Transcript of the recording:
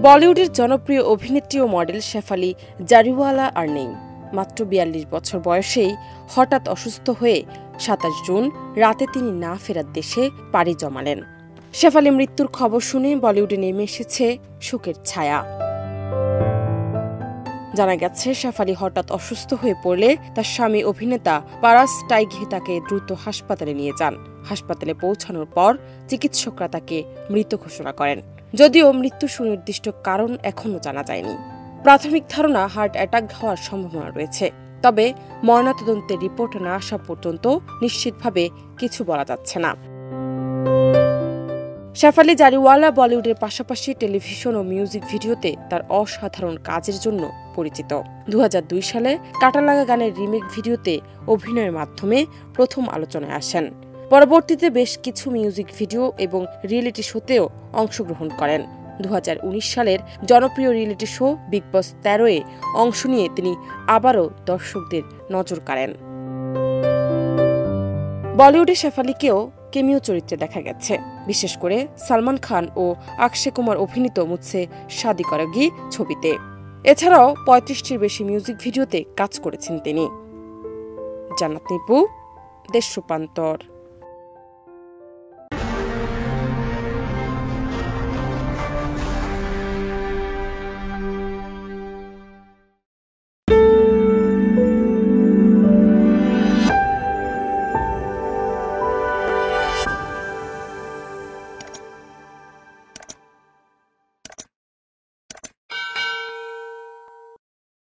বলিউডের জনপ্রিয় অভিনেত্রী ও মডেল শেফালি জারিওয়ালা আর নেই। মাত্র ৪২ বছর বয়সেই হঠাৎ অসুস্থ হয়ে ২৭ জুন রাতে তিনি না ফেরার দেশে পাড়ি জমালেন। শেফালি মৃত্যুর খবর শুনে বলিউডে নেমে এসেছে শোকের ছায়া। জানা গেছে, শেফালি হঠাৎ অসুস্থ হয়ে পড়লে তার স্বামী অভিনেতা পারাস টাইঘি তাকে দ্রুত হাসপাতালে নিয়ে যান। হাসপাতালে পৌঁছানোর পর চিকিৎসকরা তাকে মৃত ঘোষণা করেন। যদিও মৃত্যুর সুনির্দিষ্ট কারণ এখনও জানা যায়নি। প্রাথমিক ধারণা হার্ট অ্যাটাক হওয়ার সম্ভাবনা রয়েছে, তবে ময়নাতদন্তের রিপোর্ট না আসা পর্যন্ত নিশ্চিতভাবে কিছু বলা যাচ্ছে না। শেফালি জারিওয়ালা বলিউডের পাশাপাশি টেলিভিশন ও মিউজিক ভিডিওতে তার অসাধারণ কাজের জন্য পরিচিত। ২০০২ সালে কাটালাগা গানের রিমেক ভিডিওতে অভিনয়ের মাধ্যমে প্রথম আলোচনায় আসেন। পরবর্তীতে বেশ কিছু মিউজিক ভিডিও এবং রিয়েলিটি শোতেও অংশগ্রহণ করেন। ২০১৯ সালের জনপ্রিয় রিয়েলিটি শো বিগ বস ১৩-এ অংশ নিয়ে তিনি আবারও দর্শকদের নজর কাড়েন। বলিউডে শেফালিকেও কেমিও চরিত্রে দেখা গেছে, বিশেষ করে সালমান খান ও অক্ষয় কুমার অভিনীত মুঝসে শাদি করেগি ছবিতে। এছাড়াও ৩৫টির বেশি মিউজিক ভিডিওতে কাজ করেছেন তিনি। জান্নাত নিপু, দেশ রূপান্তর।